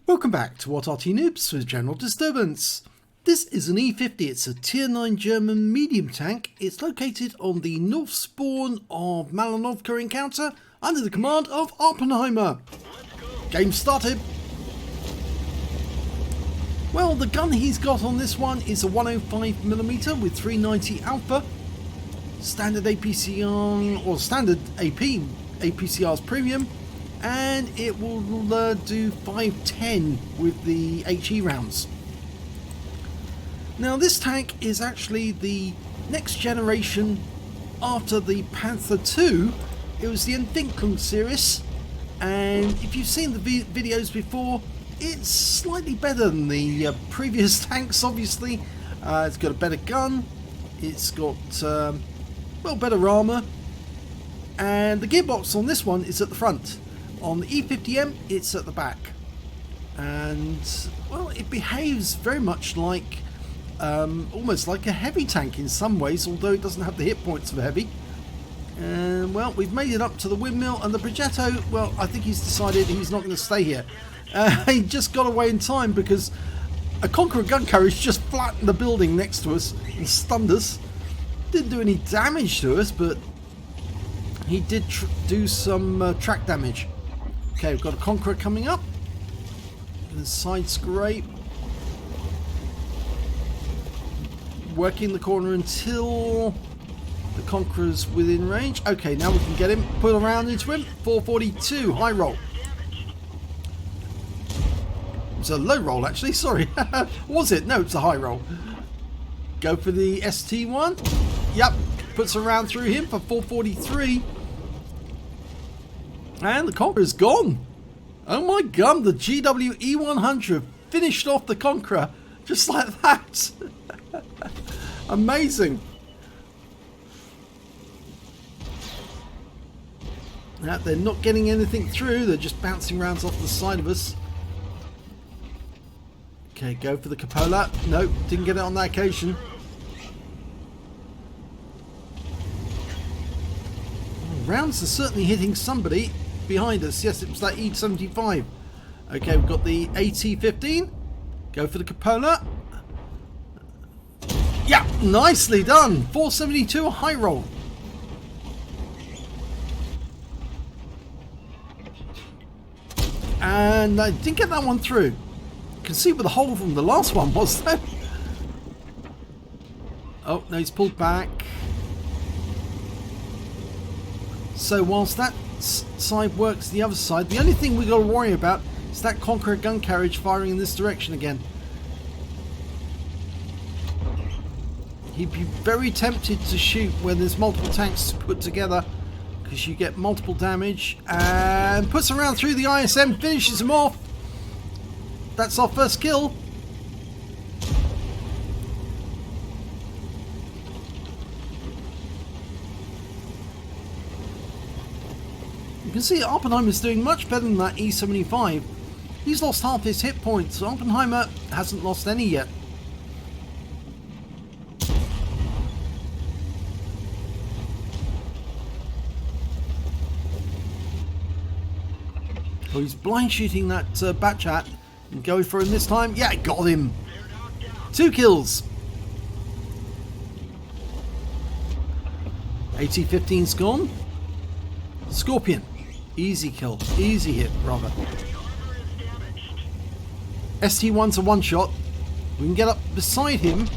Welcome back to what Arty Noobs for General Disturbance. This is an E50, it's a tier 9 German medium tank. It's located on the north spawn of Malinovka encounter under the command of Awppenheimer. Game started. Well, the gun he's got on this one is a 105mm with 390 alpha. Standard APCR, or standard AP, APCR's premium. And it will do 510 with the HE rounds. Now this tank is actually the next generation after the Panther II. It was the Entwicklung series, and if you've seen the videos before, it's slightly better than the previous tanks. Obviously, it's got a better gun, it's got well, better armour, and the gearbox on this one is at the front. On the E50M, it's at the back, and well, it behaves very much like almost like a heavy tank in some ways, although it doesn't have the hit points of a heavy. And well, we've made it up to the windmill, and the Progetto, well, I think he's decided he's not going to stay here. He just got away in time because a Conqueror gun carriage just flattened the building next to us and stunned us. Didn't do any damage to us, but he did do some track damage. Okay, we've got a Conqueror coming up. The side scrape. Working the corner until the Conqueror's within range. Okay, now we can get him. Put around into him. 442, high roll. It's a low roll actually, sorry. Was it? No, it's a high roll. Go for the ST1. Yep, puts a round through him for 443. And the Conqueror's gone. Oh my god, the GWE100 finished off the Conqueror just like that. Amazing. Now, they're not getting anything through, they're just bouncing rounds off the side of us. Okay, go for the cupola. Nope, didn't get it on that occasion. Rounds are certainly hitting somebody behind us. Yes, it was that E75. Okay, we've got the AT-15. Go for the cupola. Yeah, nicely done. 472, a high roll. And I didn't get that one through. You can see where the hole from the last one was though. Oh, no, he's pulled back. So whilst that side works the other side, the only thing we've got to worry about is that Conqueror gun carriage firing in this direction again. He'd be very tempted to shoot when there's multiple tanks put together, because you get multiple damage, and puts a round through the ISM, finishes him off. That's our first kill. You can see Awppenheimer's doing much better than that E75. He's lost half his hit points. Awppenheimer hasn't lost any yet. Oh, he's blind shooting that Batchat and going for him this time. Yeah, got him. 2 kills. AT-15's gone. Scorpion. Easy kill. Easy hit, rather. ST1's a one-shot. We can get up beside him.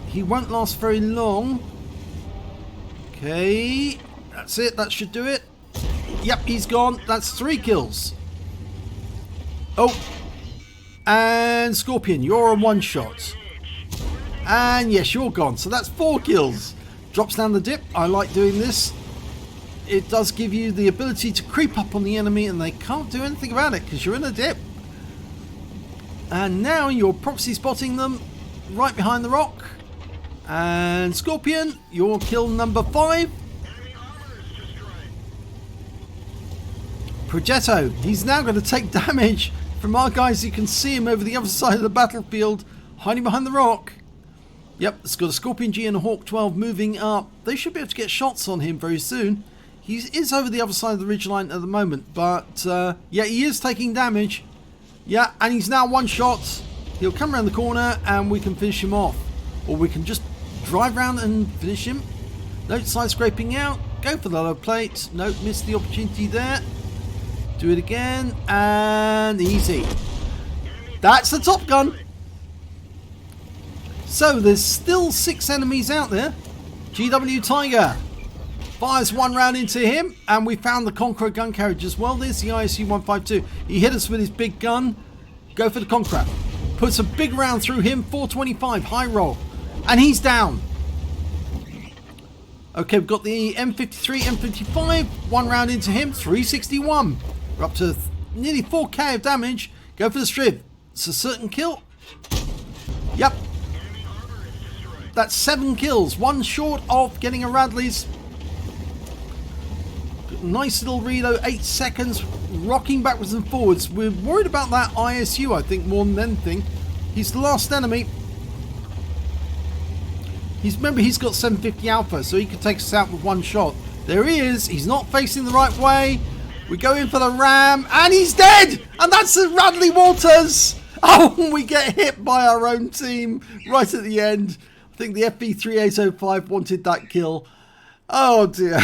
He won't last very long. Okay. That's it. That should do it. Yep, he's gone. That's 3 kills. Oh. And Scorpion, you're a one-shot. And yes, you're gone. So that's 4 kills. Drops down the dip. I like doing this. It does give you the ability to creep up on the enemy and they can't do anything about it because you're in a dip. And now you're proxy spotting them right behind the rock. And Scorpion, you're kill number 5. Progetto, he's now going to take damage from our guys. You can see him over the other side of the battlefield, hiding behind the rock. Yep, it's got a Scorpion G and a Hawk 12 moving up. They should be able to get shots on him very soon. He is over the other side of the ridgeline at the moment, but yeah, he is taking damage. Yeah, and he's now one shot. He'll come around the corner and we can finish him off. Or we can just drive around and finish him. Note side scraping out. Go for the low plate. Nope, missed the opportunity there. Do it again. And easy. That's the Top Gun. So there's still 6 enemies out there. GW Tiger fires 1 round into him. And we found the Conqueror gun carriage as well. There's the ISU 152. He hit us with his big gun. Go for the Conqueror. Puts a big round through him. 425. High roll. And he's down. Okay, we've got the M53, M55. 1 round into him. 361. We're up to nearly 4k of damage. Go for the Striv. It's a certain kill. Yep. That's 7 kills. 1 short of getting a Radley's. Nice little reload. 8 seconds. Rocking backwards and forwards. We're worried about that ISU, I think, more than anything. He's the last enemy. Remember, he's got 750 alpha, so he could take us out with 1 shot. There he is. He's not facing the right way. We go in for the ram, and he's dead! And that's the Radley Walters! Oh, we get hit by our own team right at the end. I think the FV3805 wanted that kill. Oh, dear.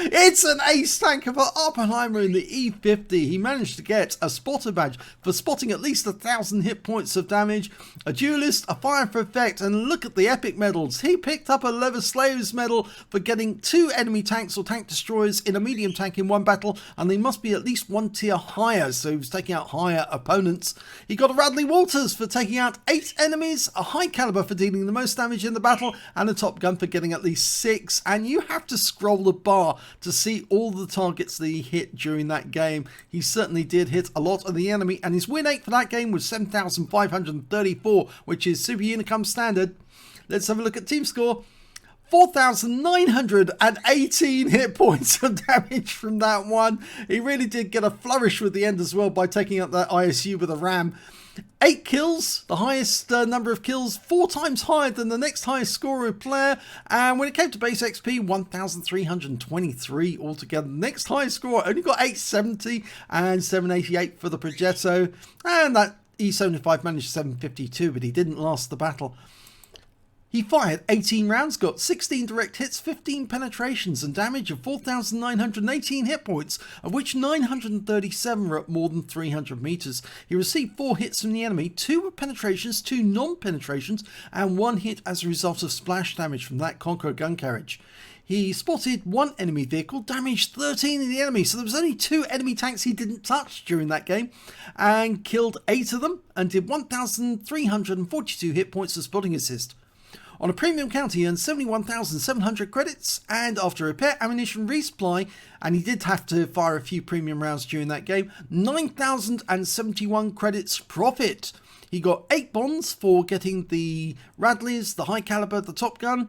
It's an ace tanker for Awppenheimer in the E50. He managed to get a spotter badge for spotting at least 1,000 hit points of damage, a duelist, a fire for effect, and look at the epic medals. He picked up a Lehvaslaiho medal for getting 2 enemy tanks or tank destroyers in a medium tank in 1 battle, and they must be at least 1 tier higher, so he was taking out higher opponents. He got a Radley Walters for taking out 8 enemies, a high caliber for dealing the most damage in the battle, and a Top Gun for getting at least 6. And you have to scroll the bar to see all the targets that he hit during that game. He certainly did hit a lot of the enemy, and his win rate for that game was 7,534, which is Super Unicum standard. Let's have a look at team score. 4,918 hit points of damage from that one. He really did get a flourish with the end as well by taking out that ISU with a RAM. 8 kills, the highest number of kills, 4 times higher than the next highest scorer player. And when it came to base XP, 1,323 altogether. The next highest scorer only got 870 and 788 for the Progetto. And that E75 managed 752, but he didn't last the battle. He fired 18 rounds, got 16 direct hits, 15 penetrations, and damage of 4,918 hit points, of which 937 were at more than 300 meters. He received 4 hits from the enemy, 2 were penetrations, 2 non-penetrations, and 1 hit as a result of splash damage from that Conqueror gun carriage. He spotted 1 enemy vehicle, damaged 13 of the enemy, so there was only 2 enemy tanks he didn't touch during that game, and killed 8 of them, and did 1,342 hit points of spotting assist. On a premium count, he earned 71,700 credits, and after repair, ammunition, resupply, and he did have to fire a few premium rounds during that game, 9,071 credits profit. He got 8 bonds for getting the Radleys, the high caliber, the Top Gun,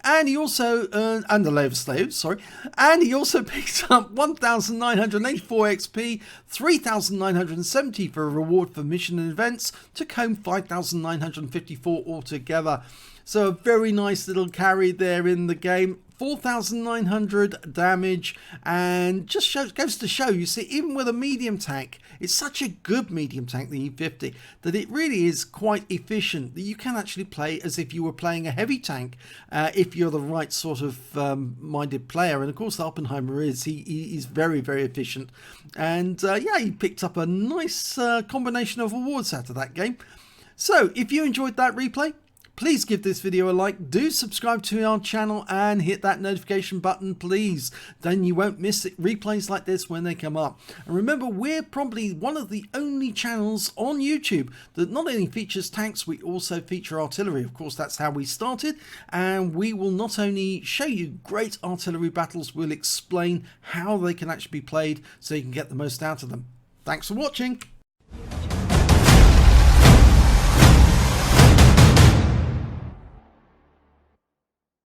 and he also earned, and the Lehvaslaiho, sorry, and he also picked up 1,984 XP, 3,970 for a reward for mission and events, took home 5,954 altogether. So a very nice little carry there in the game. 4,900 damage, and just goes to show, you see, even with a medium tank, it's such a good medium tank, the E50, that it really is quite efficient, that you can actually play as if you were playing a heavy tank, if you're the right sort of minded player. And of course Awppenheimer is, he's very, very efficient, and yeah, he picked up a nice combination of awards out of that game. So if you enjoyed that replay, please give this video a like, do subscribe to our channel and hit that notification button please, then you won't miss replays like this when they come up. And remember, we're probably one of the only channels on YouTube that not only features tanks, we also feature artillery. Of course, that's how we started, and we will not only show you great artillery battles, we'll explain how they can actually be played so you can get the most out of them. Thanks for watching.